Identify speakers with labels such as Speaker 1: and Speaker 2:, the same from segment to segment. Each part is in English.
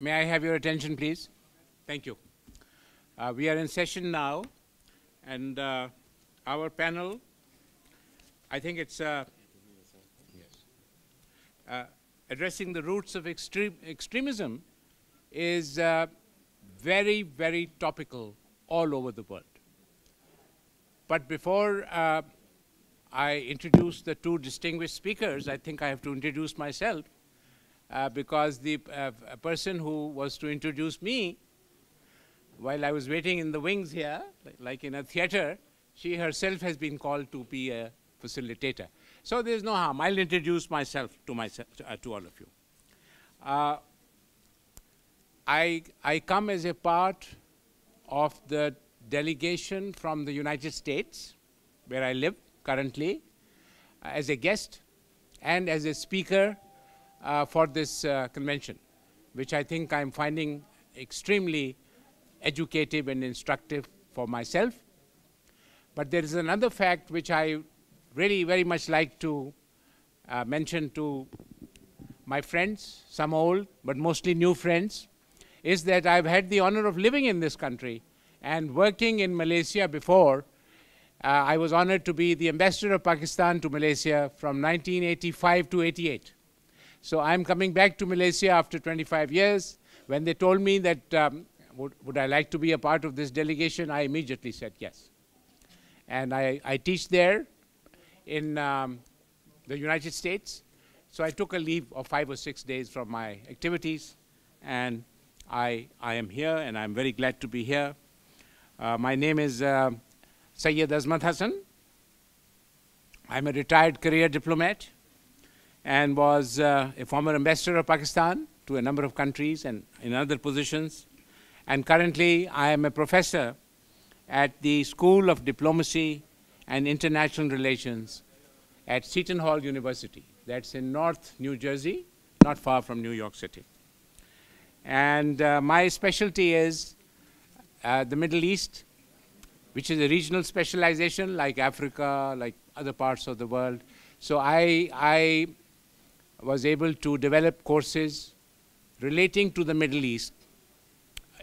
Speaker 1: May I have your attention, please? Thank you. We are in session now, and our panel, I think it's addressing the roots of extremism, is very, very topical all over the world. But before I introduce the two distinguished speakers, I think I have to introduce myself. Because the person who was to introduce me, while I was waiting in the wings here, like in a theater, she herself has been called to be a facilitator. So there's no harm. I'll introduce myself to all of you. I come as a part of the delegation from the United States, where I live currently, as a guest and as a speaker for this convention, which I think I'm finding extremely educative and instructive for myself. But there is another fact which I really very much like to mention to my friends, some old but mostly new friends, is that I've had the honor of living in this country and working in Malaysia before. I was honored to be the ambassador of Pakistan to Malaysia from 1985 to 88. So I'm coming back to Malaysia after 25 years. When they told me that would I like to be a part of this delegation, I immediately said yes. And I teach there in the United States. So I took a leave of 5 or 6 days from my activities, and I am here, and I'm very glad to be here. My name is Sayyid Azmat Hassan. I'm a retired career diplomat and was a former ambassador of Pakistan to a number of countries and in other positions. And currently, I am a professor at the School of Diplomacy and International Relations at Seton Hall University. That's in North New Jersey, not far from New York City. And my specialty is the Middle East, which is a regional specialization like Africa, like other parts of the world. So I was able to develop courses relating to the Middle East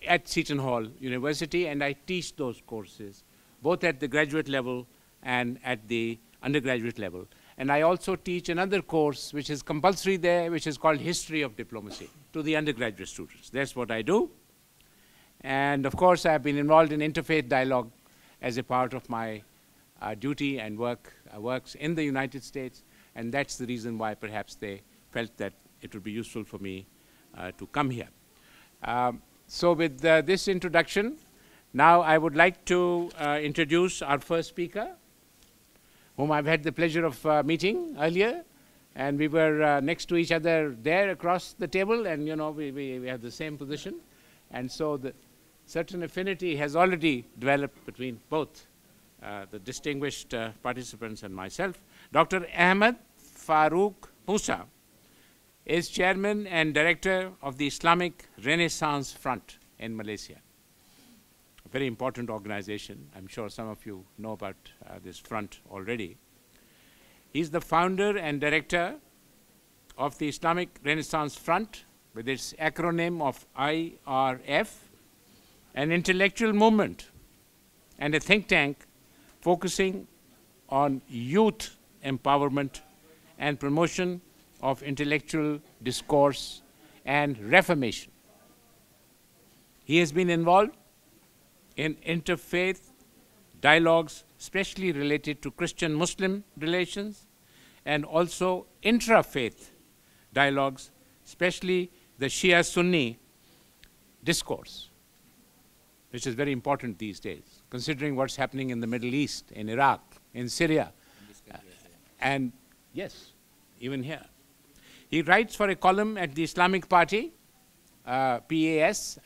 Speaker 1: at Seton Hall University, and I teach those courses both at the graduate level and at the undergraduate level. And I also teach another course which is compulsory there, which is called History of Diplomacy, to the undergraduate students. That's what I do. And of course, I've been involved in interfaith dialogue as a part of my duty and works in the United States. And that's the reason why perhaps they felt that it would be useful for me to come here. So with this introduction, now I would like to introduce our first speaker, whom I've had the pleasure of meeting earlier. And we were next to each other there across the table, and you know, we have the same position. And so the certain affinity has already developed between both the distinguished participants and myself. Dr. Ahmed Farooq Musa is chairman and director of the Islamic Renaissance Front in Malaysia. A very important organization. I'm sure some of you know about this front already. He's the founder and director of the Islamic Renaissance Front, with its acronym of IRF, an intellectual movement and a think tank focusing on youth empowerment and promotion of intellectual discourse and reformation. He has been involved in interfaith dialogues, especially related to Christian-Muslim relations, and also intrafaith dialogues, especially the Shia-Sunni discourse, which is very important these days, considering what's happening in the Middle East, in Iraq, in Syria, and yes, even here. He writes for a column at the Islamic Party, PAS.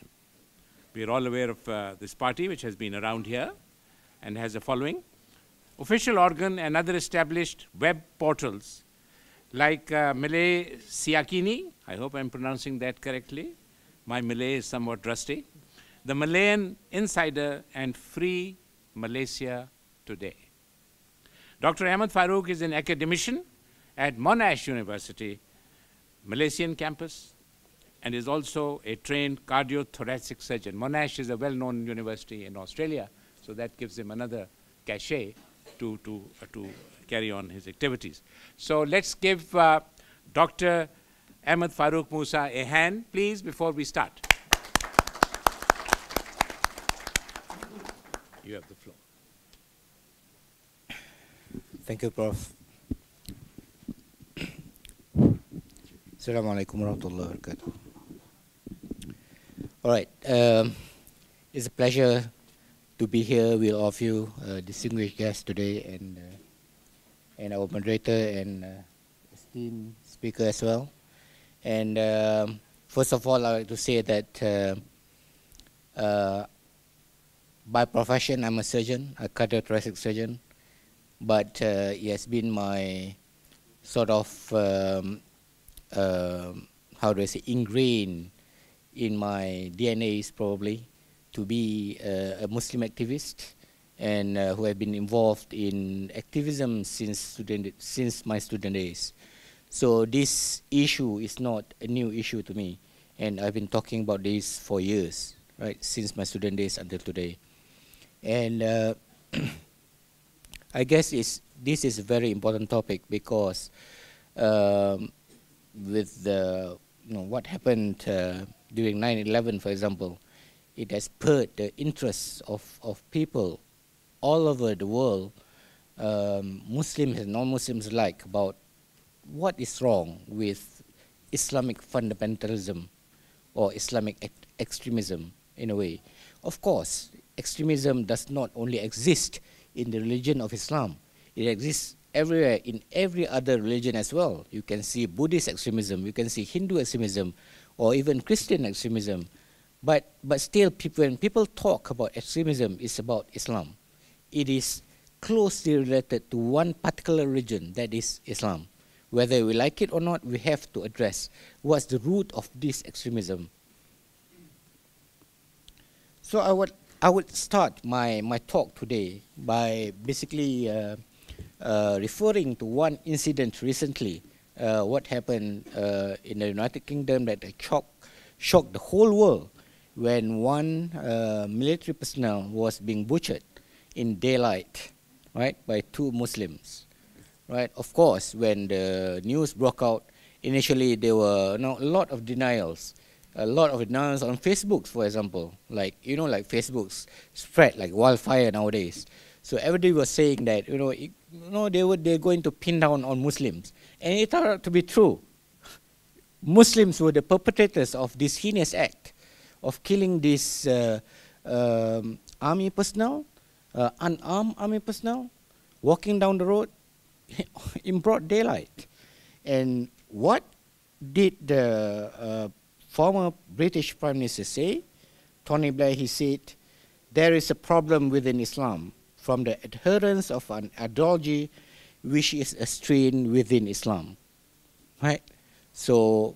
Speaker 1: We are all aware of this party, which has been around here and has a following. Official organ and other established web portals like Malay Siakini, I hope I'm pronouncing that correctly. My Malay is somewhat rusty. The Malayan Insider and Free Malaysia Today. Dr. Ahmed Farooq is an academician at Monash University, Malaysian campus, and is also a trained cardiothoracic surgeon. Monash is a well-known university in Australia, so that gives him another cachet to carry on his activities. So let's give Dr. Ahmed Farooq Musa a hand, please, before we start. You have the floor.
Speaker 2: Thank you, Prof. Assalamu alaikum warahmatullahi wabarakatuh. All right, it's a pleasure to be here with all of you, distinguished guests today, and our moderator and esteemed speaker as well. And first of all, I'd like to say that by profession, I'm a surgeon, a cardiothoracic surgeon, but it has been my sort of, how do I say, ingrained in my DNAs probably, to be a Muslim activist, and who have been involved in activism since my student days. So this issue is not a new issue to me, and I've been talking about this for years, right, since my student days until today. And I guess this is a very important topic because with the, what happened during 9/11, for example, it has spurred the interests of people all over the world, Muslims and non-Muslims alike, about what is wrong with Islamic fundamentalism or Islamic extremism in a way. Of course, extremism does not only exist in the religion of Islam. It exists everywhere, in every other religion as well. You can see Buddhist extremism, you can see Hindu extremism, or even Christian extremism. But still, when people talk about extremism, it's about Islam. It is closely related to one particular religion, that is Islam. Whether we like it or not, we have to address what's the root of this extremism. So I would start my talk today by basically referring to one incident recently, what happened in the United Kingdom that shocked the whole world when one military personnel was being butchered in daylight, right, by two Muslims, right? Of course, when the news broke out, initially there were a lot of denials. A lot of denials on Facebook, for example, like Facebook's spread like wildfire nowadays. So everybody was saying that they're going to pin down on Muslims, and it turned out to be true. Muslims were the perpetrators of this heinous act of killing this army personnel, unarmed army personnel, walking down the road in broad daylight. And what did the former British Prime Minister say? Tony Blair, he said, there is a problem within Islam from the adherence of an ideology which is a strain within Islam, right? So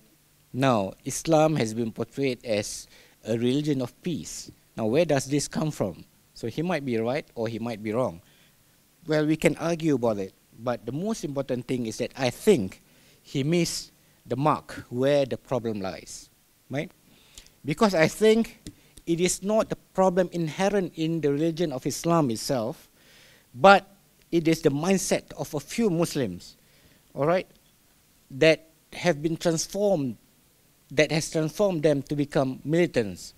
Speaker 2: now Islam has been portrayed as a religion of peace. Now where does this come from? So he might be right or he might be wrong. Well, we can argue about it, but the most important thing is that I think he missed the mark where the problem lies, right? Because I think it is not the problem inherent in the religion of Islam itself, but it is the mindset of a few Muslims, all right, that have been transformed, that has transformed them to become militants,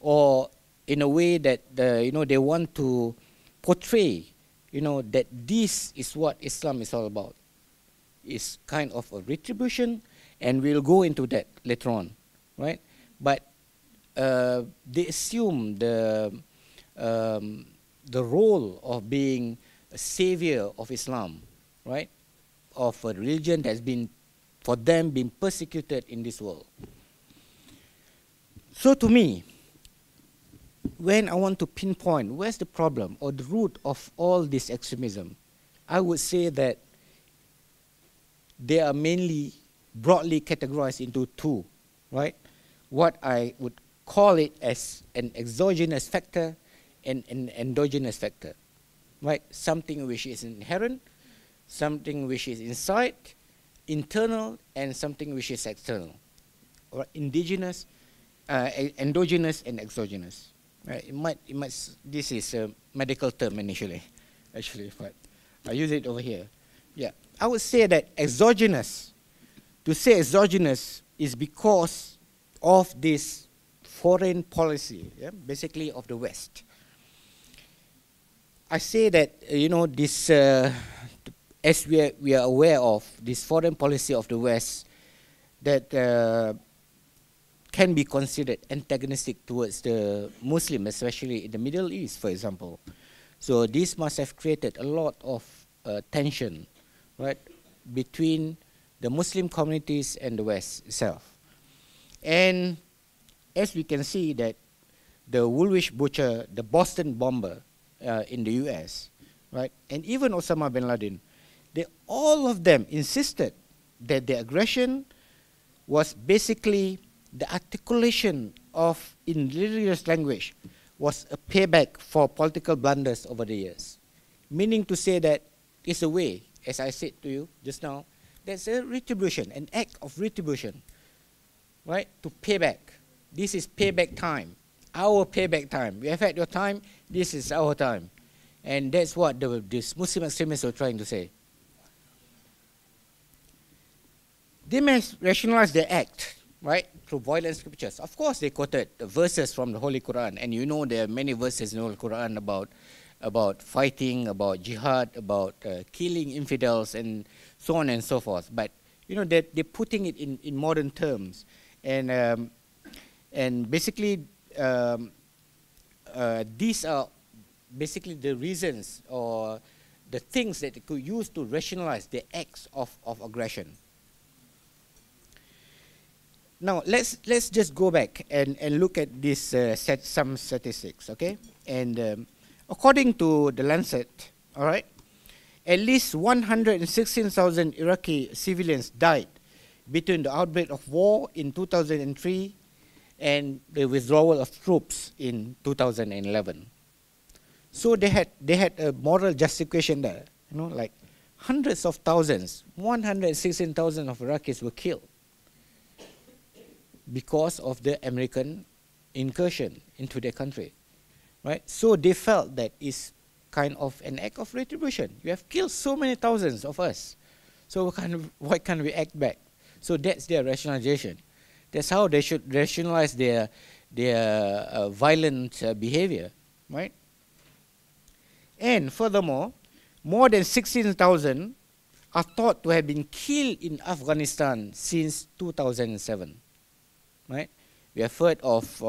Speaker 2: or in a way that they want to portray, that this is what Islam is all about. It's kind of a retribution, and we'll go into that later on, right? But they assume the role of being a savior of Islam, right? Of a religion that's been, for them, been persecuted in this world. So to me, when I want to pinpoint where's the problem or the root of all this extremism, I would say that they are mainly broadly categorized into two, right? What I would call it as an exogenous factor and an endogenous factor, right? Something which is inherent, something which is inside, internal, and something which is external. or indigenous, endogenous and exogenous. Right? This is a medical term initially, actually, but I use it over here. Yeah, I would say that exogenous, to say exogenous is because of this foreign policy, yeah, basically of the West. I say that, this, as we are aware of this foreign policy of the West, that can be considered antagonistic towards the Muslim, especially in the Middle East, for example. So this must have created a lot of tension, right, between the Muslim communities and the West itself. And as we can see that the Woolwich Butcher, the Boston bomber in the US, right, and even Osama bin Laden, all of them insisted that the aggression was basically the articulation of, in religious language, was a payback for political blunders over the years. Meaning to say that it's a way, as I said to you just now, there's a retribution, an act of retribution, right, to pay back. This is payback time, our payback time. We have had your time, this is our time. And that's what these Muslim extremists were trying to say. They may rationalize their act, right, through violent scriptures. Of course, they quoted the verses from the Holy Quran, and you know there are many verses in the Holy Quran about fighting, about jihad, about killing infidels, and so on and so forth. But they're putting it in modern terms, and basically these are basically the reasons or the things that they could use to rationalize the acts of aggression. Now let's just go back and look at this some statistics, okay? And according to the Lancet, all right, at least 116,000 Iraqi civilians died between the outbreak of war in 2003 and the withdrawal of troops in 2011. So they had a moral justification there, like hundreds of thousands, 116,000 of Iraqis were killed because of the American incursion into their country, right? So they felt that it's kind of an act of retribution. You have killed so many thousands of us, so why can't we act back? So that's their rationalization. That's how they should rationalize their violent behavior, right? And furthermore, more than 16,000 are thought to have been killed in Afghanistan since 2007. Right? We have heard of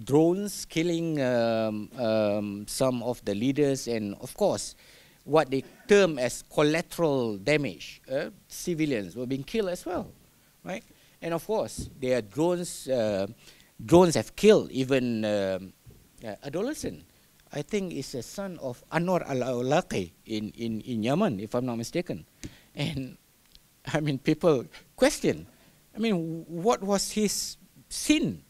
Speaker 2: drones killing some of the leaders, and of course, what they term as collateral damage. Civilians were being killed as well, right? And of course, there are drones. Drones have killed even adolescent. I think it's a son of Anwar al-Awlaqi in Yemen, if I'm not mistaken. And I mean, people question. I mean, what was his sin?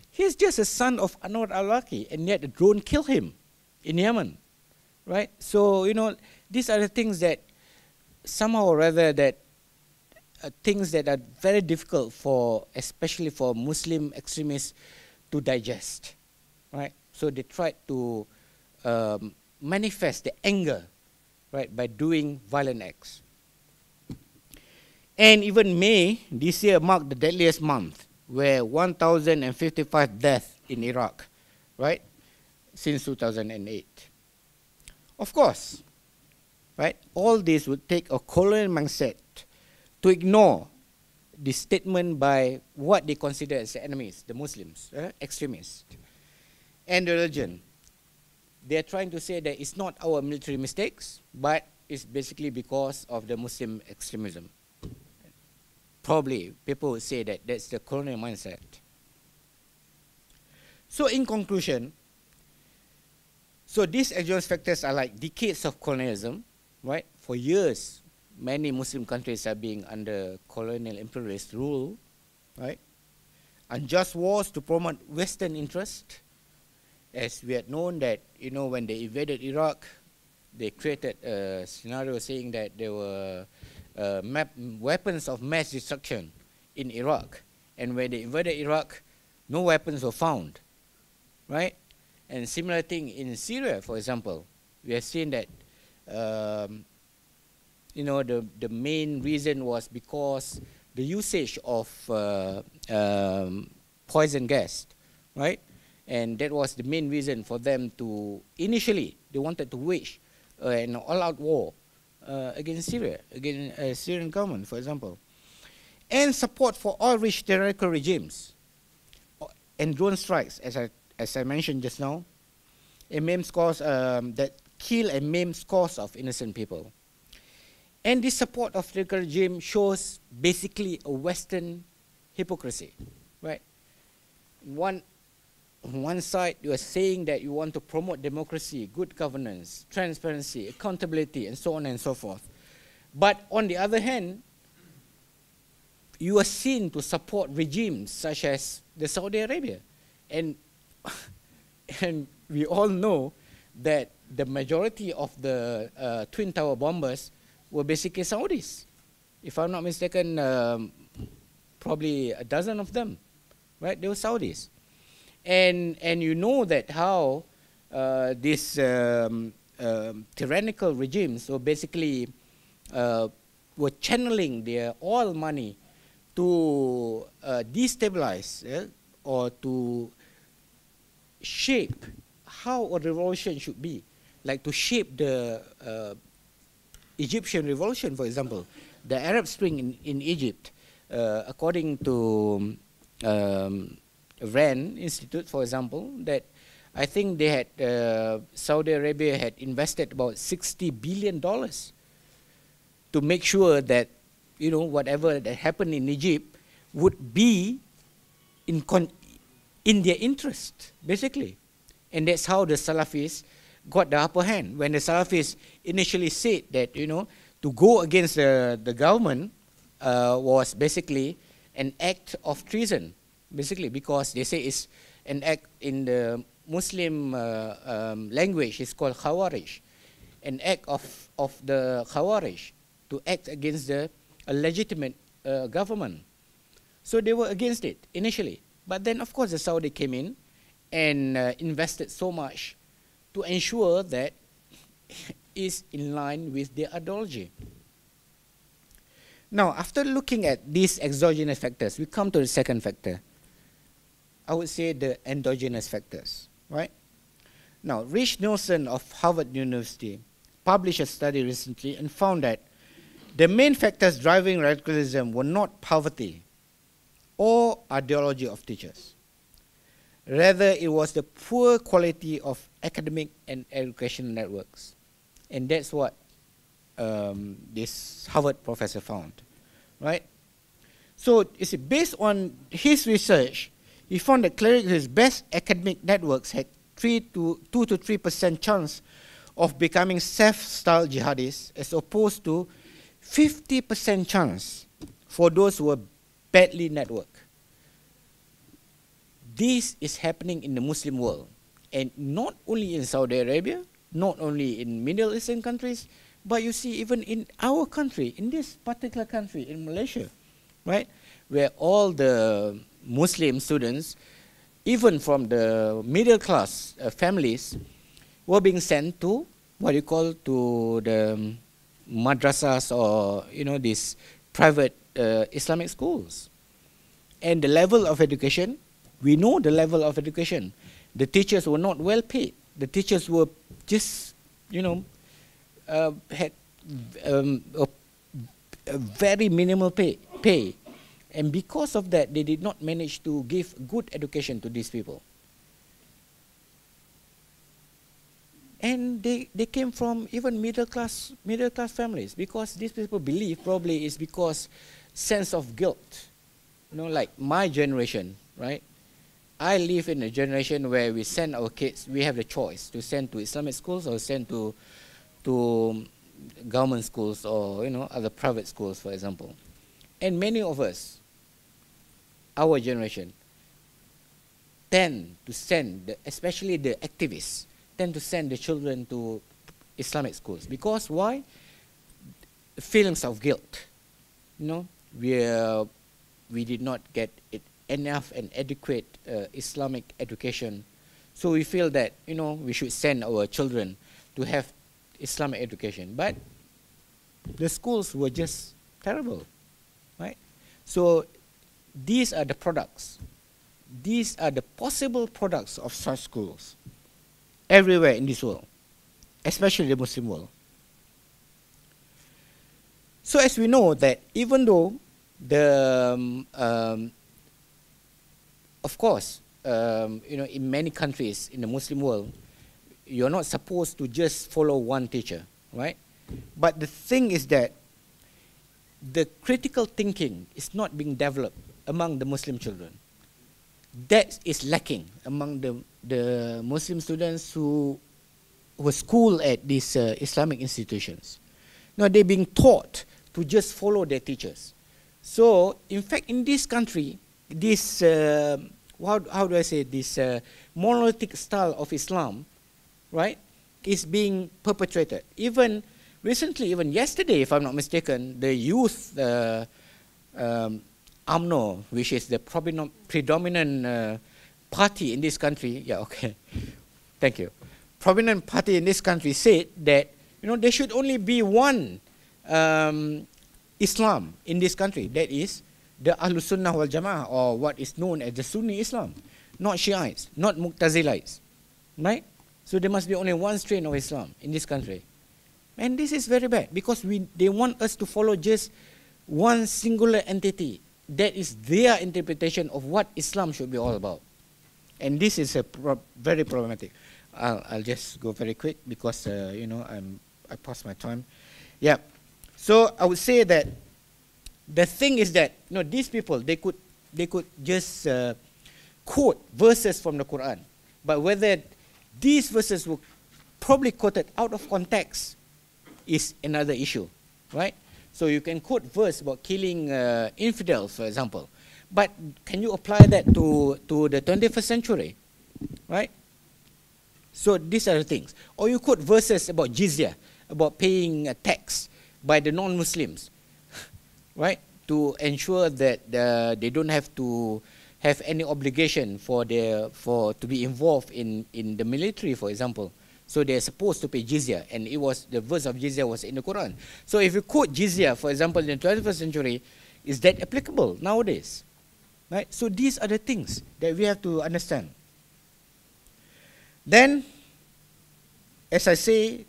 Speaker 2: He's just a son of Anwar al-Awlaqi, and yet a drone killed him in Yemen, right? So, these are the things that somehow or rather that things that are very difficult especially for Muslim extremists to digest, right? So they try to manifest the anger, right, by doing violent acts. And even May this year marked the deadliest month, where 1,055 deaths in Iraq, right, since 2008. Of course, right, all this would take a colonial mindset to ignore the statement by what they consider as the enemies, the Muslims, extremists, and the religion. They are trying to say that it's not our military mistakes, but it's basically because of the Muslim extremism. Probably people would say that that's the colonial mindset. So in conclusion, so these exogenous factors are like decades of colonialism, right? For years, many Muslim countries are being under colonial imperialist rule, right? Unjust wars to promote Western interest. As we had known that, when they invaded Iraq, they created a scenario saying that there were weapons of mass destruction in Iraq. And when they invaded Iraq, no weapons were found, right? And similar thing in Syria, for example, we have seen that, you know, the main reason was because the usage of poison gas, right? And that was the main reason for them to, initially, they wanted to wage an all-out war against Syria, against Syrian government, for example. And support for all rich tyrannical regimes and drone strikes, as I mentioned just now, and maim scores that kill and maim scores of innocent people. And this support of tyrannical regime shows basically a Western hypocrisy, right? On one side, you are saying that you want to promote democracy, good governance, transparency, accountability, and so on and so forth. But on the other hand, you are seen to support regimes such as the Saudi Arabia. And, and we all know that the majority of the Twin Tower bombers were basically Saudis. If I'm not mistaken, probably a dozen of them, right? They were Saudis. And you know that how these tyrannical regimes were basically were channeling their oil money to destabilize or to shape how a revolution should be, like to shape the Egyptian revolution, for example. The Arab Spring in Egypt, according to RAND Institute, for example, that I think they had, Saudi Arabia had invested about $60 billion to make sure that, you know, whatever that happened in Egypt would be in their interest, basically. And that's how the Salafis got the upper hand. When the Salafis initially said that, you know, to go against the government was basically an act of treason, basically, because they say it's an act in the Muslim language, it's called Khawarij, an act of the Khawarij to act against a legitimate government. So they were against it initially. But then, of course, the Saudi came in and invested so much to ensure that it's in line with their ideology. Now, after looking at these exogenous factors, we come to the second factor. I would say the endogenous factors, right? Now, Rich Nielsen of Harvard University published a study recently and found that the main factors driving radicalism were not poverty or ideology of teachers. Rather, it was the poor quality of academic and educational networks. And that's what this Harvard professor found, right? So, you see, based on his research, he found that clerics with best academic networks had 2 to 3% chance of becoming self-styled jihadis, as opposed to 50% chance for those who were badly networked. This is happening in the Muslim world, and not only in Saudi Arabia, not only in Middle Eastern countries, but you see even in our country, in this particular country, in Malaysia, right, where all the Muslim students, even from the middle class families, were being sent to what you call to the madrasas, or, you know, these private Islamic schools. And the level of education, we know the level of education. The teachers were not well paid. The teachers were just, you know, had a very minimal pay. And because of that, they did not manage to give good education to these people. And they came from even middle class families, because these people believe probably it's because sense of guilt. You know, like my generation, right? I live in a generation where we send our kids, we have the choice to send to Islamic schools or send to government schools, or, you know, other private schools, for example. And many of us, our generation, tend to send, especially the activists, tend to send the children to Islamic schools. Because why? Feelings of guilt. You know, we did not get enough and adequate Islamic education. So we feel that, you know, we should send our children to have Islamic education. But the schools were just terrible, right? So these are the products. These are the possible products of such schools everywhere in this world, especially the Muslim world. So as we know that even though the, of course, you know, in many countries in the Muslim world, you're not supposed to just follow one teacher, right? But the thing is that the critical thinking is not being developed among the Muslim children. That is lacking among the Muslim students who were schooled at these Islamic institutions. Now they're being taught to just follow their teachers. So in fact, in this country, this how do I say, this monolithic style of Islam, right, is being perpetrated. Even recently, even yesterday, if I'm not mistaken, the youth UMNO, which is the predominant party in this country, yeah, okay, thank you. Prominent party in this country said that, you know, there should only be one Islam in this country, that is the Ahlus Sunnah wal Jama'ah, or what is known as the Sunni Islam, not Shiites, not Mu'tazilites, right? So there must be only one strain of Islam in this country. And this is very bad, because they want us to follow just one singular entity. That is their interpretation of what Islam should be all about. And this is very problematic. I'll just go very quick because, you know, I passed my time. Yeah. So I would say that the thing is that, you know, these people, they could just quote verses from the Quran, but whether these verses were probably quoted out of context is another issue, right? So you can quote verse about killing infidels, for example, but can you apply that to the 21st century, right? So these are the things. Or you quote verses about jizya, about paying a tax by the non-Muslims, right, to ensure that they don't have to have any obligation to be involved in the military, for example. So they're supposed to pay jizya, and the verse of jizya was in the Quran. So if you quote jizya, for example, in the 21st century, is that applicable nowadays? Right? So these are the things that we have to understand. Then, as I say,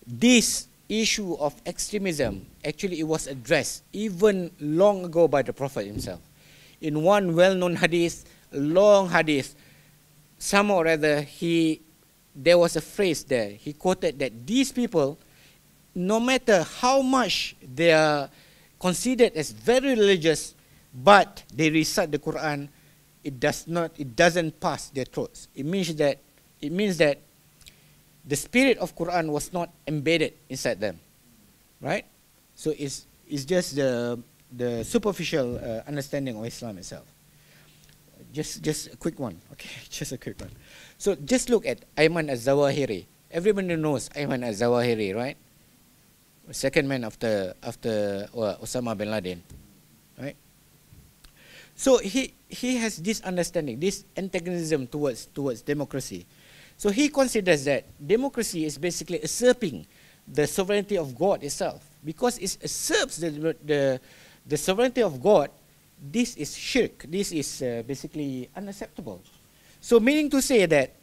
Speaker 2: this issue of extremism, actually it was addressed even long ago by the Prophet himself. In one well-known hadith, long hadith, somehow or other, there was a phrase there. He quoted that these people, no matter how much they are considered as very religious, but they recite the Quran, it doesn't pass their throats. It means that the spirit of Quran was not embedded inside them, right? So it's just the superficial understanding of Islam itself. Just a quick one, okay? Just a quick one. So just look at Ayman al-Zawahiri. Everybody knows Ayman al-Zawahiri, right? Second man after Osama bin Laden, right? So he has this understanding, this antagonism towards democracy. So he considers that democracy is basically usurping the sovereignty of God itself. Because it usurps the sovereignty of God, this is shirk. This is basically unacceptable. So meaning to say that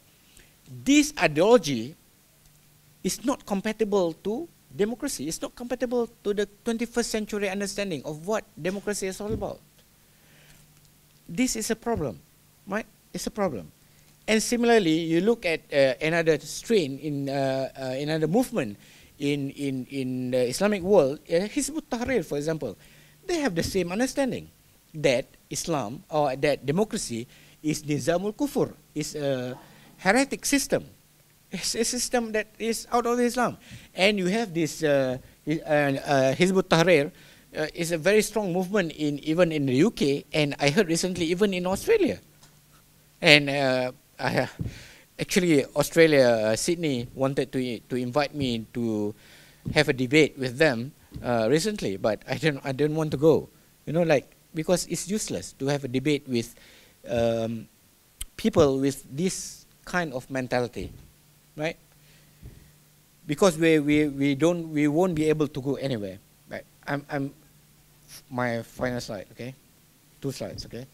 Speaker 2: this ideology is not compatible to democracy. It's not compatible to the 21st century understanding of what democracy is all about. This is a problem, right? It's a problem. And similarly, you look at another strain in another movement in the Islamic world, Hizb ut-Tahrir, for example. They have the same understanding that Islam, or that democracy, is nizamul kufur, is a heretic system. It's a system that is out of Islam. And you have this Hizb ut-Tahrir is a very strong movement even in the UK, and I heard recently even in Australia. And actually, Australia, Sydney wanted to invite me to have a debate with them recently, but I didn't want to go. You know, like, because it's useless to have a debate with people with this kind of mentality, right? Because we won't be able to go anywhere. Right? My final slide, okay? 2 slides, okay?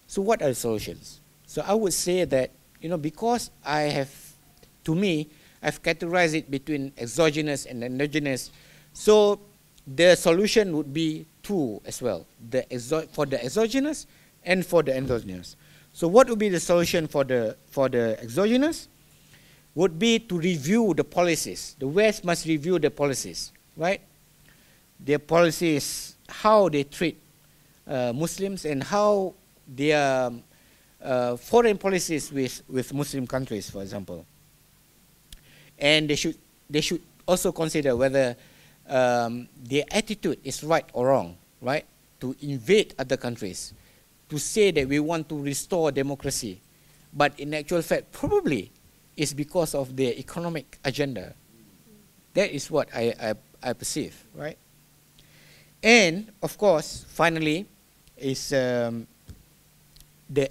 Speaker 2: So what are the solutions? So I would say that, you know, because to me, I've categorized it between exogenous and endogenous. So the solution would be 2 as well, for the exogenous and for the endogenous. So what would be the solution for the exogenous? Would be to review the policies. The West must review the policies, right? Their policies, how they treat Muslims, and how their foreign policies with Muslim countries, for example. And they should also consider whether their attitude is right or wrong, right? To invade other countries, to say that we want to restore democracy, but in actual fact, probably it's because of their economic agenda. That is what I perceive, right? And of course, finally, is the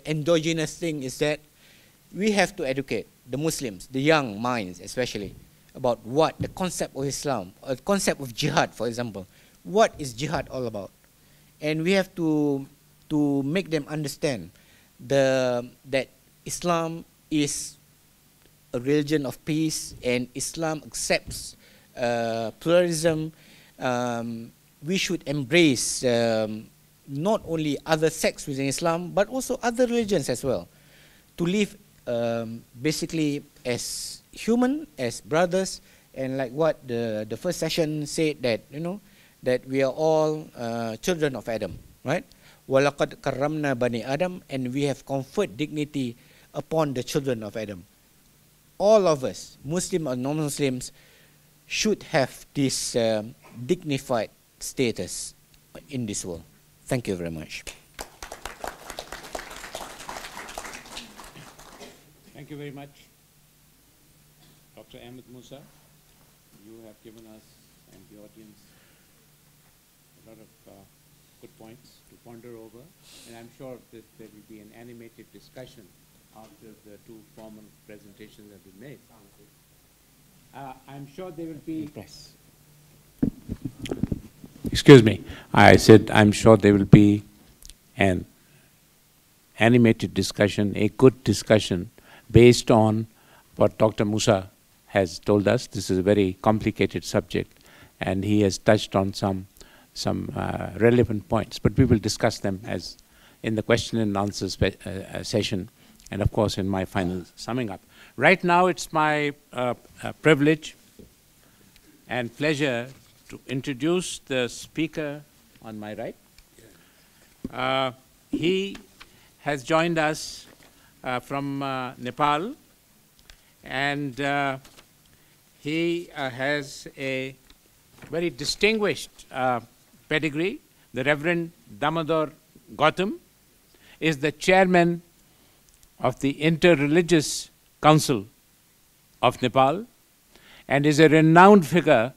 Speaker 2: endogenous thing is that we have to educate the Muslims, the young minds especially, about what the concept of Islam, or the concept of jihad, for example. What is jihad all about? And we have to make them understand that Islam is a religion of peace, and Islam accepts pluralism. We should embrace not only other sects within Islam, but also other religions as well, to live basically as human, as brothers, and like what the first session said, that, you know, that we are all children of Adam, right? وَلَقَدْ كَرَّمْنَا بَنِي Adam, and we have conferred dignity upon the children of Adam. All of us, Muslim or non-Muslims, should have this dignified status in this world. Thank you very much.
Speaker 1: Thank you very much, Dr. Ahmed Musa. You have given us and the audience a lot of good points to ponder over, and I'm sure that there will be an animated discussion after the 2 formal presentations have been made. I'm sure there will be... Excuse me. I said I'm sure there will be an animated discussion, a good discussion, based on what Dr. Musa has told us. This is a very complicated subject, and he has touched on some relevant points, but we will discuss them as in the question and answer session, and of course in my final summing up. Right now it's my privilege and pleasure to introduce the speaker on my right. He has joined us from Nepal, and he has a very distinguished pedigree. The Reverend Damodar Gautam is the chairman of the Interreligious Council of Nepal and is a renowned figure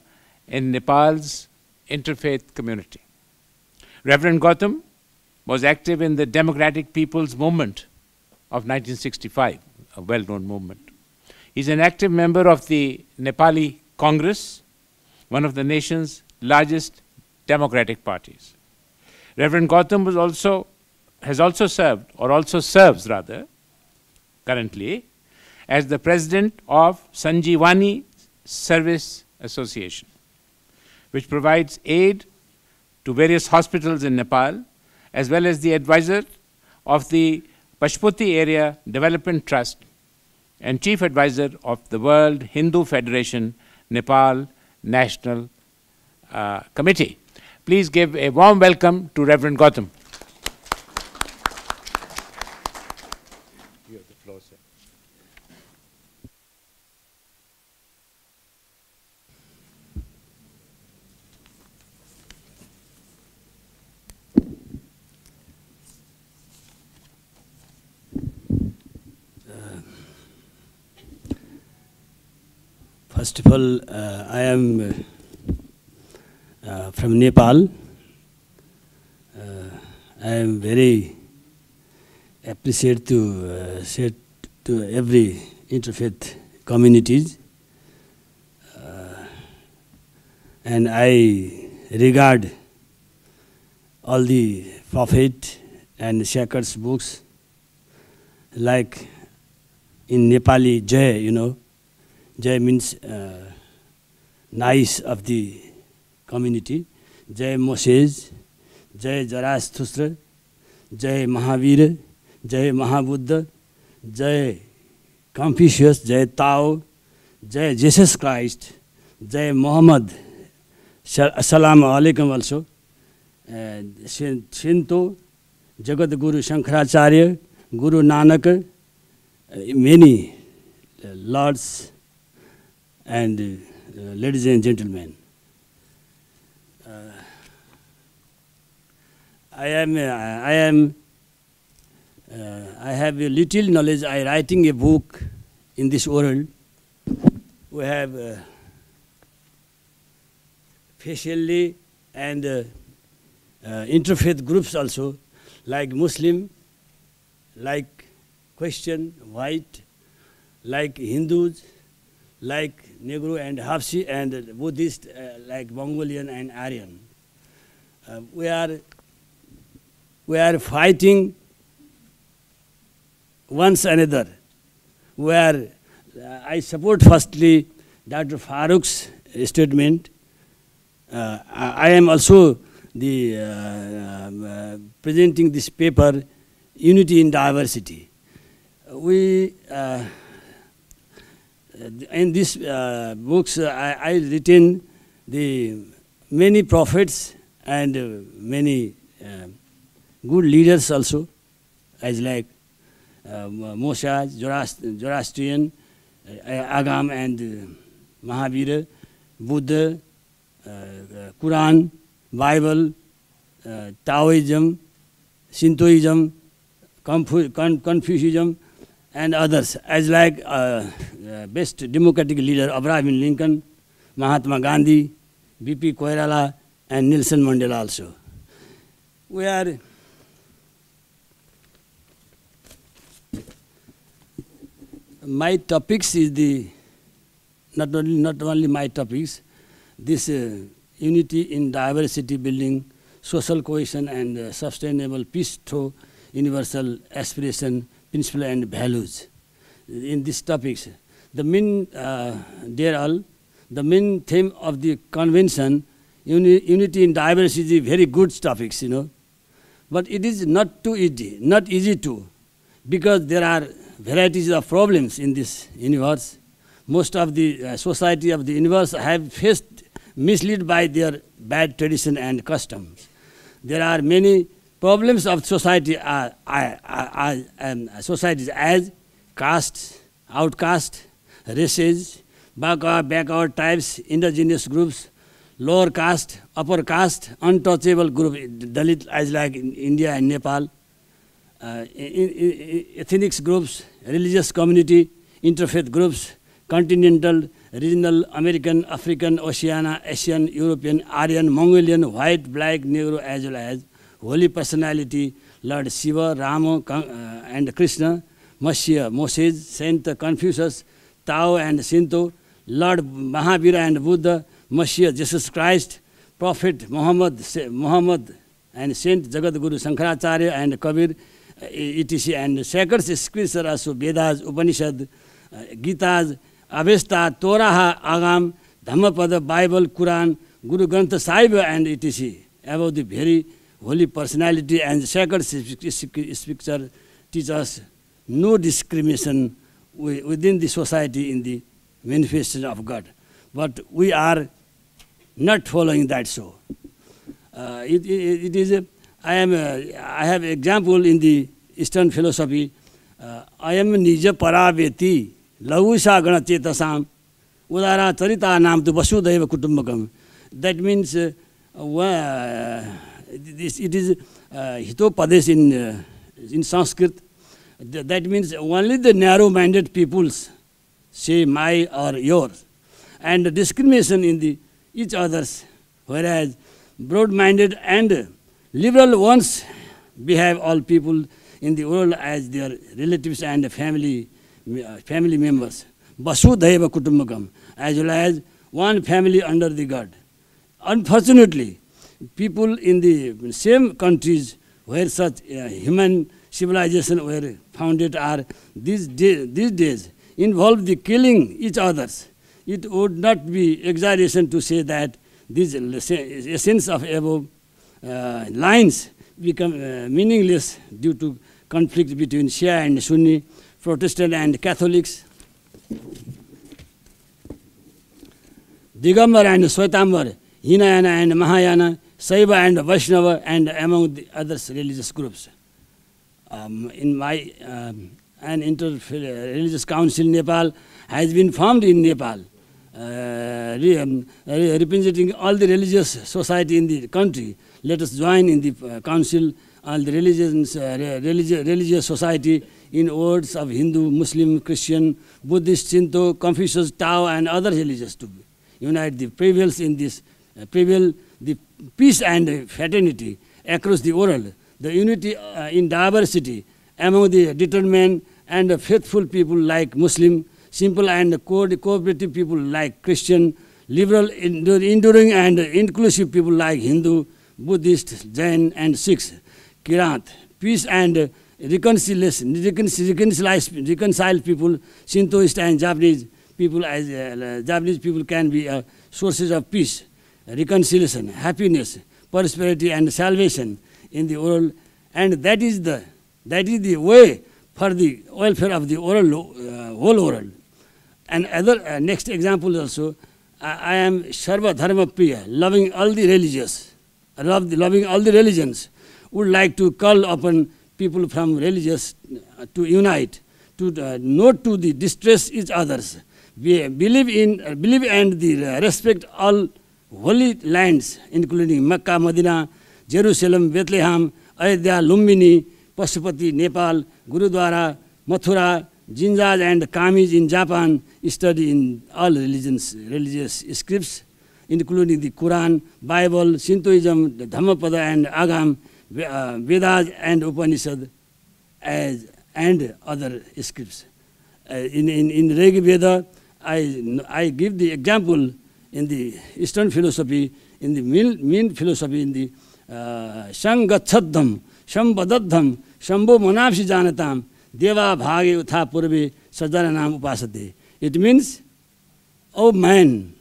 Speaker 1: in Nepal's interfaith community. Reverend Gautam was active in the Democratic People's Movement of 1965, a well-known movement. He's an active member of the Nepali Congress, one of the nation's largest democratic parties. Reverend Gautam has also served, or also serves rather, currently, as the president of Sanjeevani Service Association, which provides aid to various hospitals in Nepal, as well as the advisor of the Pashupati Area Development Trust and chief advisor of the World Hindu Federation Nepal National Committee. Please give a warm welcome to Reverend Gautam. You have the floor, sir.
Speaker 3: First of all, I am from Nepal. I am very appreciate to say to every interfaith communities, and I regard all the prophet and Shakers books, like in Nepali, Jai, you know, Jai means nice of the community. Jai Moses, Jai Zarathustra, Jai Mahavir, Jai Mahabuddha, Jai Confucius, Jai Tao, Jai Jesus Christ, Jai Muhammad, Assalamu alaikum also, Shinto, Jagat Guru Shankaracharya, Guru Nanak, many lords and ladies and gentlemen. I have a little knowledge. I writing a book in this world. We have facially and interfaith groups also, like Muslim, like Christian, white, like Hindus, like Negro and Hapsi, and Buddhist, like Mongolian and Aryan. We are fighting once another, where I support firstly Dr. Farooq's statement. I am also the presenting this paper, Unity in Diversity. We in these books I written the many prophets and many good leaders also, as like Moshe, Zoroastrian, Agam and Mahavira, Buddha, Quran, Bible, Taoism, Shintoism, Confucianism, and others, as like best democratic leader Abraham Lincoln, Mahatma Gandhi, B.P. Koirala, and Nelson Mandela also. We are my topics is the not only my topics, this unity in diversity building, social cohesion and sustainable peace through universal aspiration, principle and values. In these topics, the main the main theme of the convention, unity in diversity, very good topics, you know, but it is not too easy, not easy to, because there are varieties of problems in this universe. Most of the society of the universe have faced misled by their bad tradition and customs. There are many problems of society, societies as caste, outcast, races, backward types, indigenous groups, lower caste, upper caste, untouchable group, Dalit, as like in India and Nepal, ethnic groups, religious community, interfaith groups, continental, regional, American, African, Oceania, Asian, European, Aryan, Mongolian, white, black, Negro, as well as holy personality, Lord Shiva, Rama and Krishna, Messiah, Moses, Saint Confucius, Tao and Shinto, Lord Mahavira and Buddha, Messiah, Jesus Christ, Prophet Muhammad and Saint Jagat Guru Shankaracharya and Kabir, etc. and sacred scriptures also Vedas, Upanishad, Gitas, Avesta, Torah, Agam, Dhammapada, Bible, Quran, Guru Granth Sahib and etc. About the very holy personality and sacred scripture teach us no discrimination within the society in the manifestation of God. But we are not following that so. It is I have example in the Eastern philosophy. I am Nija Paraveti, Lavusha Gana Chetasam, Udara Charita Nam to Vasudeva Kutumbakam. That means it is Hitopadesh in Sanskrit. That means only the narrow-minded peoples say my or yours, and the discrimination in the each others, whereas broad-minded and liberal ones behave all people in the world as their relatives and family members. Vasudhaiva Kutumbakam, as well as one family under the God. Unfortunately, people in the same countries where such human civilization were founded are these days involve the killing each others. It would not be exaggeration to say that this essence of above lines become meaningless due to conflict between Shia and Sunni, Protestant and Catholics, Digambar and Swetambara, Hinayana and Mahayana, Saiva and Vaishnava, and among the other religious groups. In my an inter-religious council in Nepal has been formed in Nepal, representing all the religious society in the country. Let us join in the council, all the religious society in words of Hindu, Muslim, Christian, Buddhist, Shinto, Confucius, Tao, and other religions to unite the prevails in this, prevail the peace and fraternity across the world, the unity in diversity among the determined and faithful people like Muslim, simple and cooperative people like Christian, liberal, enduring and inclusive people like Hindu, Buddhist, Jain, and Sikhs, Kirat, peace and reconciliation, reconcile people, Shintoist and Japanese people, as Japanese people can be sources of peace, reconciliation, happiness, prosperity, and salvation in the world, and that is the way for the welfare of the world, whole world. And other next example also, I am Sarva Dharma Priya, loving all the religious, loving all the religions, would like to call upon people from religious to unite, to not to the distress each others, believe and the respect all holy lands, including Mecca, Medina, Jerusalem, Bethlehem, Ayodhya, Lumbini, Pashupati, Nepal, Gurudwara, Mathura, Jinjaj, and Kamiz in Japan, study in all religious scripts, including the Quran, Bible, Shintoism, the Dhammapada and Agam, Vedas and Upanishad, and other scripts. In Rig Veda, I give the example in the Eastern philosophy, in the mean philosophy, in the Shangachaddham, Shambadaddham, Shambho Manapsi Janatam, Deva Bhage Utha Purve Sajaranam Upasate. It means, oh man,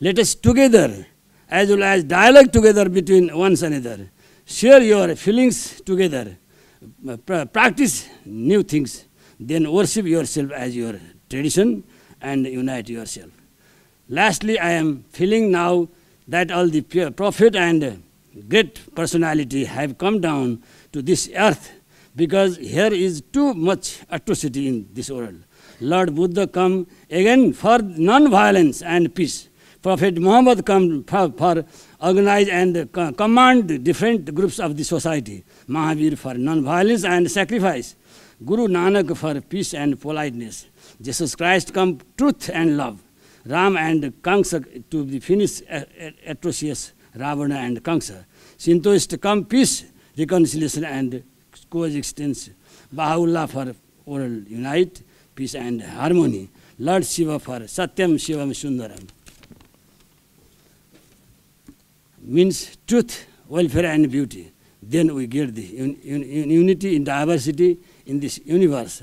Speaker 3: let us together, as well as dialogue together between one another, share your feelings together, practice new things, then worship yourself as your tradition and unite yourself. Lastly, I am feeling now that all the prophet and great personality have come down to this earth because here is too much atrocity in this world. Lord Buddha come again for non-violence and peace. Prophet Muhammad come for organize and command different groups of the society. Mahavir for non-violence and sacrifice. Guru Nanak for peace and politeness. Jesus Christ come truth and love. Ram and Kamsa to finish atrocious Ravana and Kamsa. Shintoist come peace, reconciliation and coexistence. Baha'u'llah for world unite, peace and harmony. Lord Shiva for Satyam Shivam Sundaram. Means truth, welfare and beauty. Then we get the unity in diversity in this universe.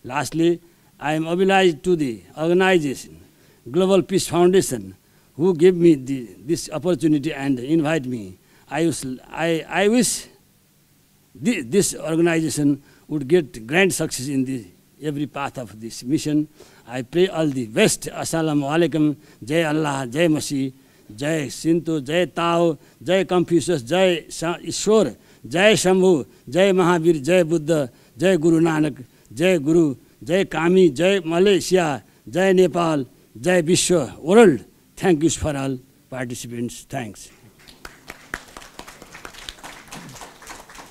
Speaker 3: Lastly, I am obliged to the organization, Global Peace Foundation, who gave me this opportunity and invite me. I wish this organization would get grand success in every path of this mission. I pray all the best. Assalamu alaikum. Jai Allah, Jai Masih, Jai Shinto, Jai Tao, Jai Confucius, Jai Ishwar, Jai Shambhu, Jai Mahavir, Jai Buddha, Jai Guru Nanak, Jai Guru, Jai Kami, Jai Malaysia, Jai Nepal, Jai Vishwa, world. Thank you for all participants. Thanks.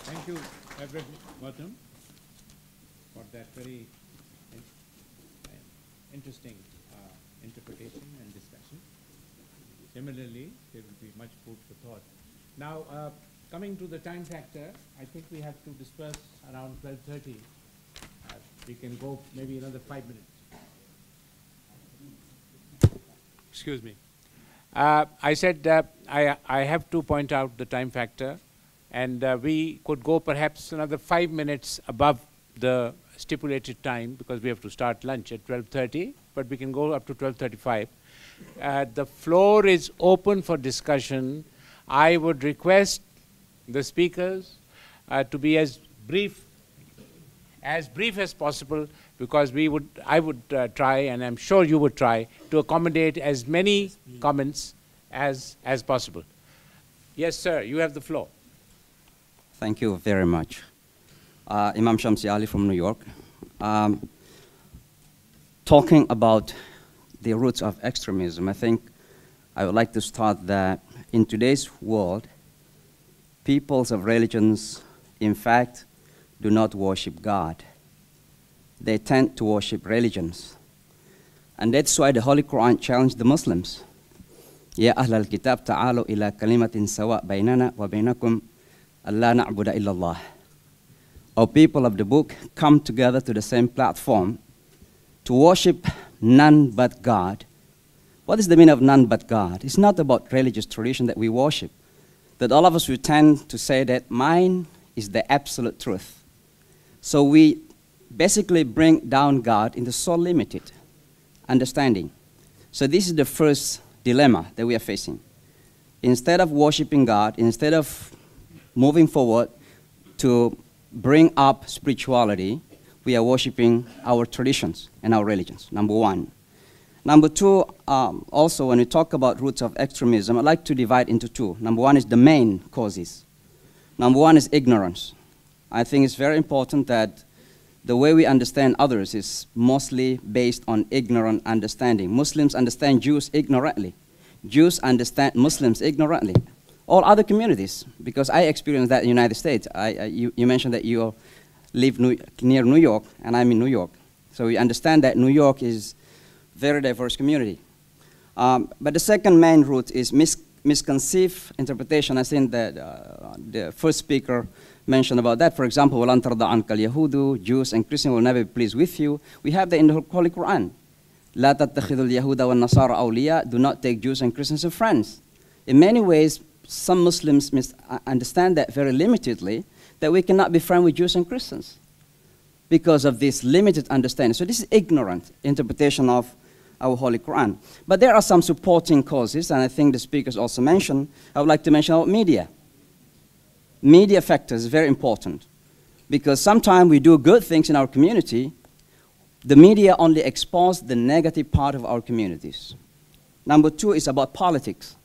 Speaker 1: Thank you, Reverend Gautam, for that very interesting interpretation and discussion. Similarly, there will be much food for thought. Now, coming to the time factor, I think we have to disperse around 12:30. We can go maybe another 5 minutes. Excuse me. I said I have to point out the time factor, and we could go perhaps another 5 minutes above the stipulated time because we have to start lunch at 12:30, but we can go up to 12:35. The floor is open for discussion. I would request the speakers to be as brief as possible, because I would try, and I'm sure you would try, to accommodate as many comments as possible. Yes, sir, you have the floor.
Speaker 4: Thank you very much. Imam Shamsi Ali from New York. Talking about the roots of extremism, I think I would like to start that in today's world, peoples of religions, in fact, do not worship God. They tend to worship religions. And that's why the Holy Quran challenged the Muslims. Ya ahlal kitab ta'alu ila kalimatin sawa bainana wa bainakum alla na'budu illallah. O people of the book, come together to the same platform to worship none but God. What is the meaning of none but God? It's not about religious tradition that we worship. That all of us will tend to say that mine is the absolute truth. So we basically bring down God in the so limited understanding. So this is the first dilemma that we are facing. Instead of worshiping God, instead of moving forward to bring up spirituality, we are worshiping our traditions and our religions, number one. Number two, also when we talk about roots of extremism, I'd like to divide into two. Number one is the main causes. Number one is ignorance. I think it's very important that the way we understand others is mostly based on ignorant understanding. Muslims understand Jews ignorantly. Jews understand Muslims ignorantly. All other communities, because I experienced that in the United States. You mentioned that you live near New York, and I'm in New York. So we understand that New York is a very diverse community. But the second main root is misconceived interpretation. I think that the first speaker mentioned about that. For example, وَلَنْ تَرْضَ عَنْكَ الْيَهُودُ, Jews and Christians will never be pleased with you. We have that in the Holy Quran. لَا تَتَّخِذُ الْيَهُودَ وَالنَّصَارَ أَوْلِيَاءَ, do not take Jews and Christians as friends. In many ways, some Muslims understand that very limitedly, that we cannot be friends with Jews and Christians because of this limited understanding. So this is ignorant interpretation of our Holy Quran. But there are some supporting causes, and I think the speakers also mentioned. I would like to mention about media. Media factor is very important because sometimes we do good things in our community. The media only expose the negative part of our communities. Number two is about politics.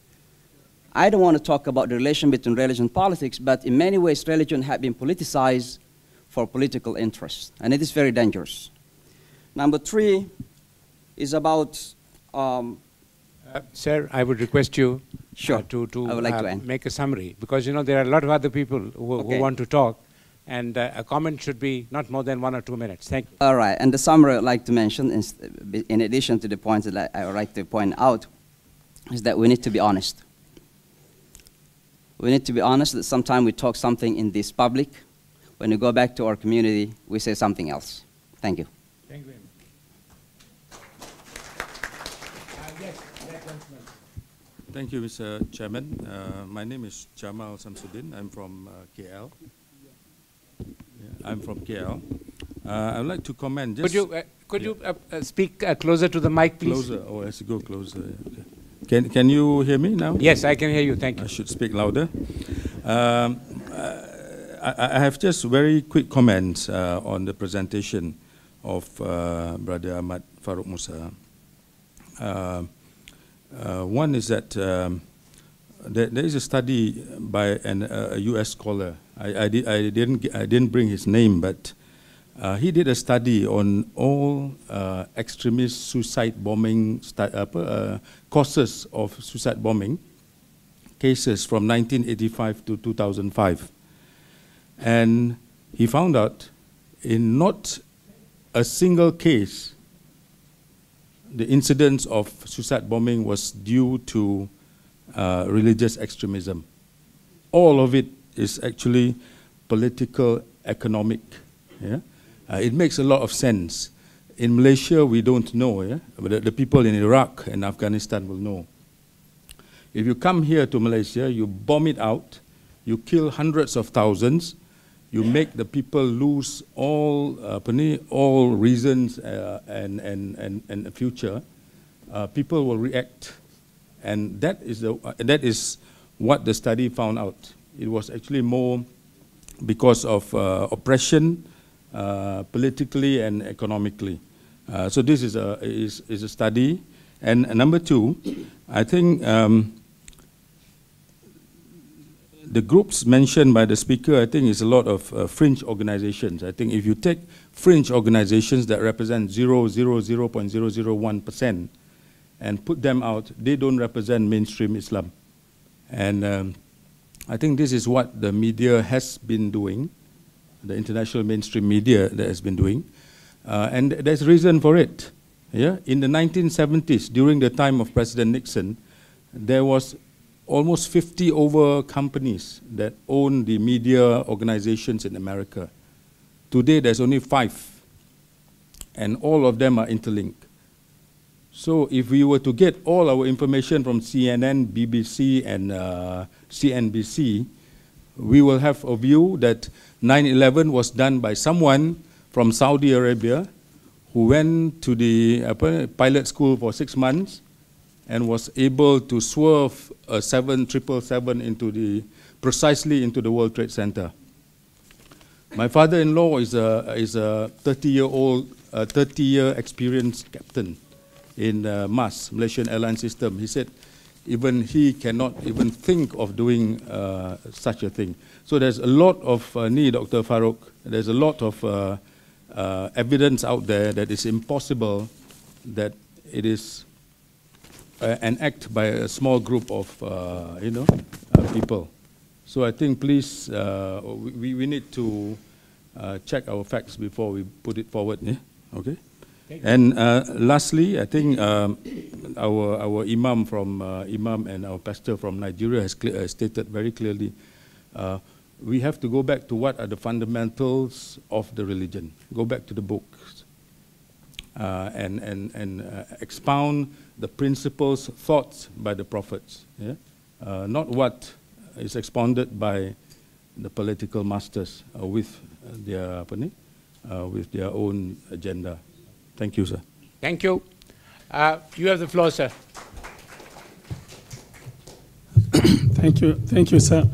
Speaker 4: I don't want to talk about the relation between religion and politics, but in many ways religion has been politicized for political interests, and it is very dangerous. Number three is about...
Speaker 1: Sir, I would request you
Speaker 4: Sure.
Speaker 1: to
Speaker 4: I would like to end.
Speaker 1: make a summary, because there are a lot of other people who want to talk, and a comment should be not more than 1 or 2 minutes. Thank you.
Speaker 4: All right, and the summary I'd like to mention, in addition to the points that I would like to point out, is that we need to be honest. We need to be honest that sometimes we talk something in this public. When we go back to our community, we say something else. Thank you.
Speaker 1: Thank you very much. Yes, that gentleman.
Speaker 5: Thank you, Mr. Chairman. My name is Jamal Samsudin. I'm from KL. I'm from KL. I would like to comment. Just
Speaker 1: Could you speak closer to the mic, please?
Speaker 5: Closer. Oh, I have to go closer. Okay. Can you hear me now?
Speaker 1: Yes, I can hear you. Thank you.
Speaker 5: I should speak louder. I have just very quick comments on the presentation of Brother Ahmad Farouk Musa. One is that there is a study by a U.S. scholar. I didn't bring his name, but he did a study on all extremist suicide bombing causes of suicide bombing cases from 1985 to 2005. And he found out in not a single case the incidence of suicide bombing was due to religious extremism. All of it is actually political economic. Yeah? It makes a lot of sense. In Malaysia, we don't know, yeah? But the people in Iraq and Afghanistan will know. If you come here to Malaysia, you bomb it out, you kill hundreds of thousands, you make the people lose all reasons and the future, people will react. And that is what the study found out. It was actually more because of oppression, politically and economically. So this is a study. And number two, I think the groups mentioned by the speaker, I think is a lot of fringe organizations. I think if you take fringe organizations that represent 0.001% and put them out, they don't represent mainstream Islam. And I think this is what the media has been doing, the international mainstream media that has been doing. And there's reason for it. Yeah? In the 1970s, during the time of President Nixon, there was almost 50 over companies that own the media organizations in America. Today, there's only 5, and all of them are interlinked. So if we were to get all our information from CNN, BBC, and CNBC, we will have a view that 9/11 was done by someone from Saudi Arabia who went to the pilot school for 6 months and was able to swerve a 777 precisely into the World Trade Center. My father-in-law is a 30-year experienced captain in MAS, Malaysian Airline System. He said even he cannot even think of doing such a thing. So there's a lot of need, Dr. Farouk. There's a lot of evidence out there that it's impossible that it is an act by a small group of people. So I think please we need to check our facts before we put it forward. Yeah? Okay. And lastly, I think our imam and our pastor from Nigeria has stated very clearly, we have to go back to what are the fundamentals of the religion. Go back to the books and expound the principles, thoughts by the prophets. Yeah? Not what is expounded by the political masters with their own agenda. Thank you, sir.
Speaker 1: Thank you. You have the floor, sir.
Speaker 6: Thank you, sir.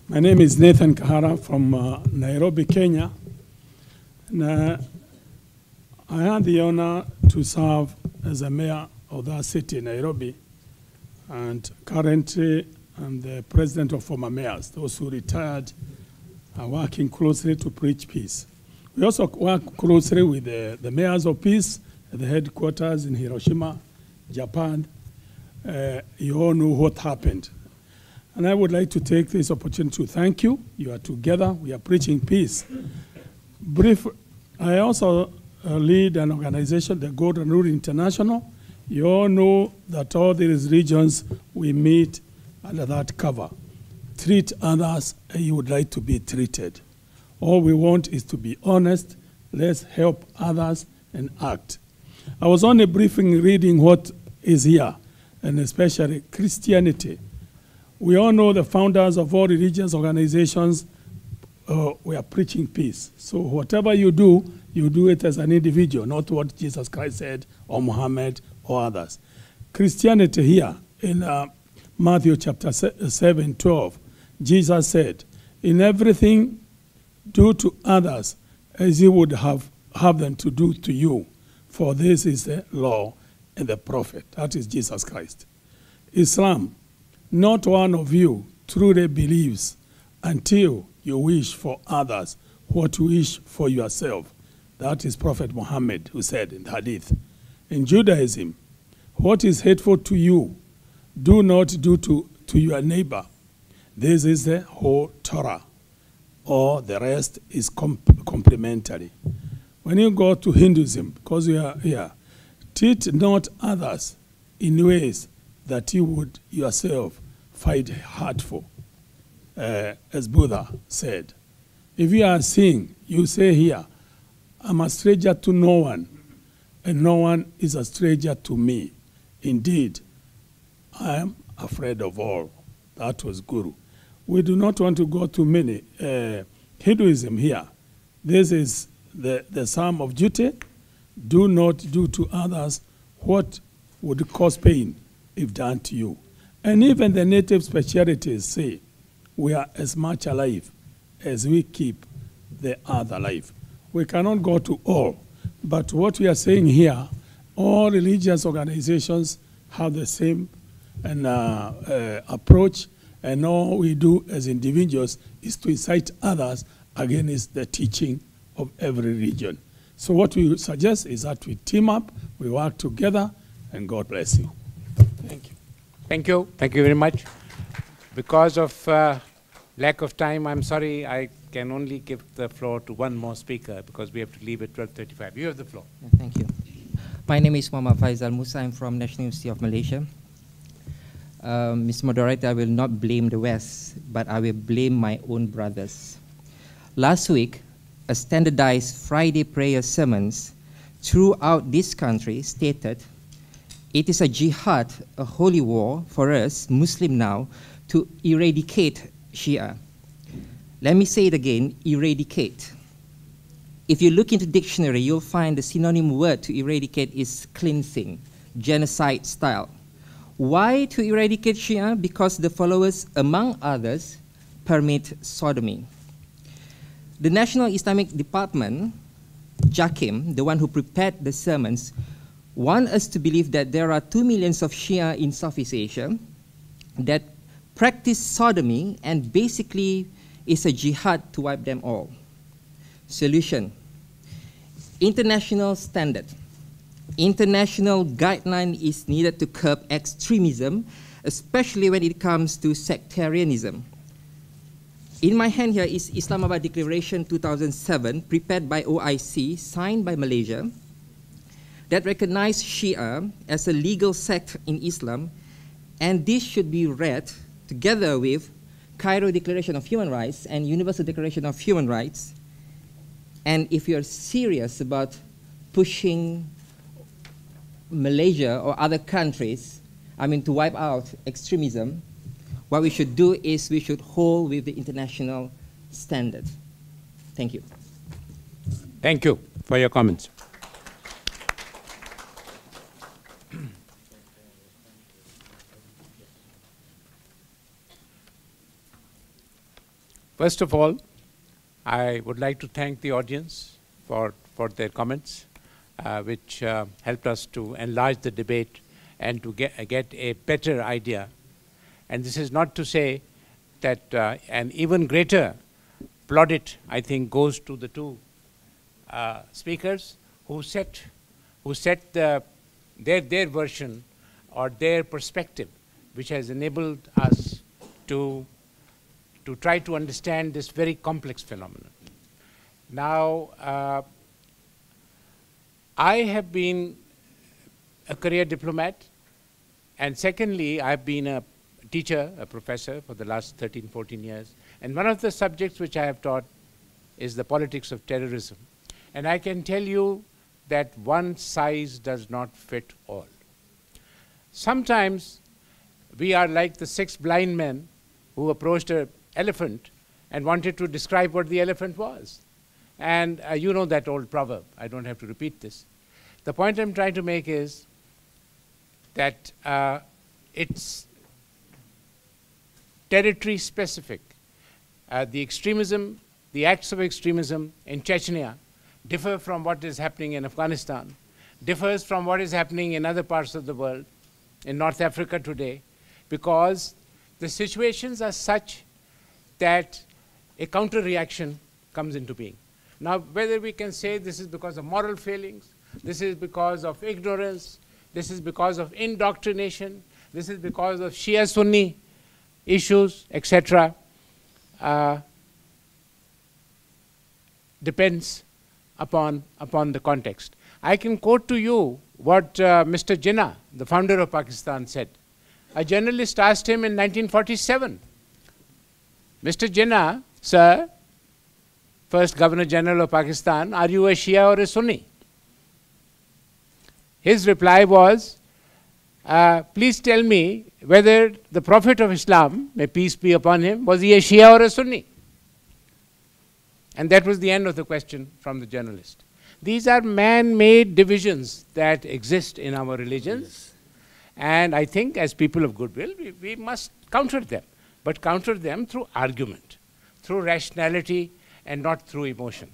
Speaker 6: My name is Nathan Kahara from Nairobi, Kenya. And I had the honor to serve as a mayor of that city, Nairobi, and currently I'm the president of former mayors. Those who retired are working closely to preach peace. We also work closely with the mayors of peace at the headquarters in Hiroshima, Japan. You all know what happened. And I would like to take this opportunity to thank you. You are together. We are preaching peace. I also lead an organization, the Golden Rule International. You all know that all these regions, we meet under that cover. Treat others as you would like to be treated. All we want is to be honest. Let's help others and act. I was on a briefing reading what is here, and especially Christianity. We all know the founders of all religious organizations we are preaching peace. So whatever you do it as an individual, not what Jesus Christ said, or Muhammad, or others. Christianity here, in Matthew chapter 7:12, Jesus said, in everything, do to others as you would have them to do to you, for this is the law and the prophet. That is Jesus Christ. Islam, not one of you truly believes until you wish for others what you wish for yourself. That is Prophet Muhammad who said in the Hadith. In Judaism, what is hateful to you, do not do to your neighbor. This is the whole Torah, or the rest is complementary. When you go to Hinduism, because we are here, treat not others in ways that you would yourself find hurtful. as Buddha said. If you are seeing, you say here, I'm a stranger to no one, and no one is a stranger to me. Indeed, I am afraid of all. That was Guru. We do not want to go to many. Hinduism here, this is the psalm of duty. Do not do to others what would cause pain if done to you. And even the native specialities say, we are as much alive as we keep the other alive. We cannot go to all, but what we are saying here, all religious organizations have the same approach, and all we do as individuals is to incite others against the teaching of every religion. So what we suggest is that we team up, we work together, and God bless you. Thank you.
Speaker 1: Thank you. Thank you very much. Because of lack of time, I'm sorry, I can only give the floor to one more speaker because we have to leave at 12:35. You have the floor.
Speaker 7: Thank you. My name is Muhammad Faisal Musa. I'm from National University of Malaysia. Mr. Moderator, I will not blame the West, but I will blame my own brothers. Last week, a standardized Friday prayer sermons throughout this country stated, it is a jihad, a holy war for us, Muslim now, to eradicate Shia. Let me say it again, eradicate. If you look into dictionary, you'll find the synonym word to eradicate is cleansing, genocide style. Why to eradicate Shia? Because the followers, among others, permit sodomy. The National Islamic Department, JAKIM, the one who prepared the sermons, want us to believe that there are 2 million of Shia in Southeast Asia that practice sodomy and basically is a jihad to wipe them all. Solution: international standard. International guideline is needed to curb extremism, especially when it comes to sectarianism. In my hand here is Islamabad Declaration 2007, prepared by OIC, signed by Malaysia, that recognized Shia as a legal sect in Islam, and this should be read together with Cairo Declaration of Human Rights and Universal Declaration of Human Rights. And if you're serious about pushing Malaysia or other countries, to wipe out extremism, what we should do is we should hold with the international standard. Thank you.
Speaker 1: Thank you for your comments. First of all, I would like to thank the audience for their comments, which helped us to enlarge the debate and to get a better idea. And this is not to say that an even greater plaudit, I think, goes to the two speakers who set their version or their perspective, which has enabled us to try to understand this very complex phenomenon. Now, I have been a career diplomat, and secondly, I've been a teacher, a professor for the last 13, 14 years. And one of the subjects which I have taught is the politics of terrorism. And I can tell you that one size does not fit all. Sometimes we are like the 6 blind men who approached an elephant and wanted to describe what the elephant was. And you know that old proverb. I don't have to repeat this. The point I'm trying to make is that it's territory specific. The extremism, the acts of extremism in Chechnya differ from what is happening in Afghanistan, differs from what is happening in other parts of the world, in North Africa today, because the situations are such that a counter-reaction comes into being. Now, whether we can say this is because of moral failings, this is because of ignorance, this is because of indoctrination, this is because of Shia-Sunni issues, etc., depends upon the context. I can quote to you what Mr. Jinnah, the founder of Pakistan, said. A journalist asked him in 1947, Mr. Jinnah, sir, first Governor General of Pakistan, are you a Shia or a Sunni? His reply was, please tell me whether the Prophet of Islam, may peace be upon him, was he a Shia or a Sunni? And that was the end of the question from the journalist. These are man-made divisions that exist in our religions. Yes. And I think as people of goodwill, we must counter them, but counter them through argument, through rationality, and not through emotion.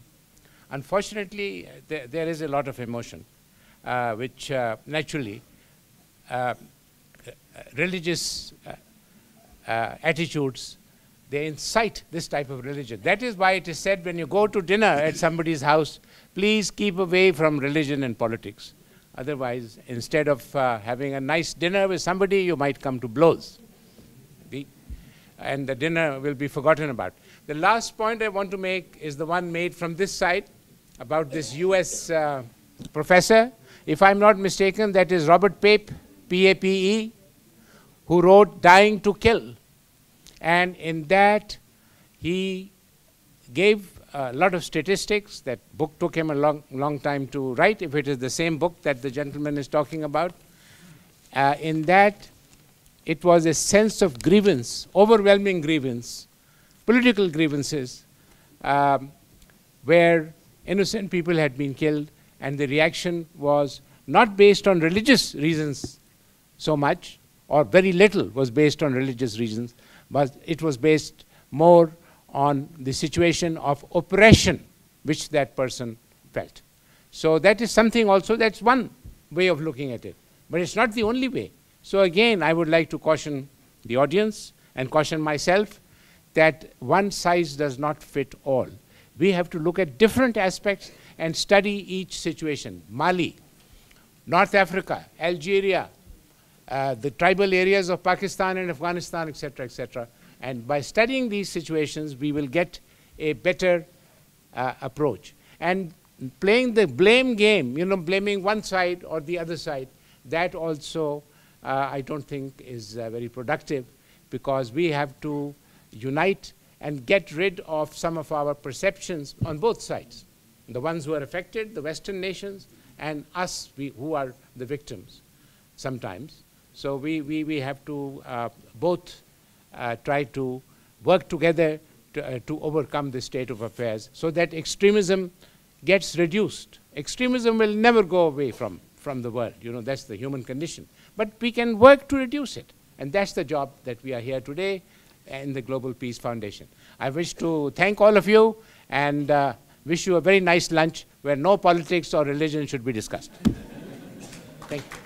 Speaker 1: Unfortunately, there is a lot of emotion, which naturally religious attitudes, they incite this type of religion. That is why it is said when you go to dinner at somebody's house, please keep away from religion and politics. Otherwise, instead of having a nice dinner with somebody, you might come to blows. And the dinner will be forgotten about. The last point I want to make is the one made from this side about this US professor. If I'm not mistaken, that is Robert Pape, P-A-P-E, who wrote Dying to Kill. And in that, he gave a lot of statistics. That book took him a long time to write, if it is the same book that the gentleman is talking about. In that, it was a sense of grievance, overwhelming grievance, political grievances, where innocent people had been killed, and the reaction was not based on religious reasons so much, or very little was based on religious reasons, but it was based more on the situation of oppression which that person felt. So that is something also, that's one way of looking at it. But it's not the only way. So again, I would like to caution the audience and caution myself that one size does not fit all. We have to look at different aspects and study each situation. Mali, North Africa, Algeria, the tribal areas of Pakistan and Afghanistan, etc., etc. And by studying these situations, we will get a better approach. And playing the blame game, you know, blaming one side or the other side, that also I don't think is very productive, because we have to unite and get rid of some of our perceptions on both sides. The ones who are affected, the Western nations, and us who are the victims sometimes. So we have to both try to work together to overcome this state of affairs so that extremism gets reduced. Extremism will never go away from the world. You know, that's the human condition. But we can work to reduce it. And that's the job that we are here today in the Global Peace Foundation. I wish to thank all of you and wish you a very nice lunch where no politics or religion should be discussed. Thank you.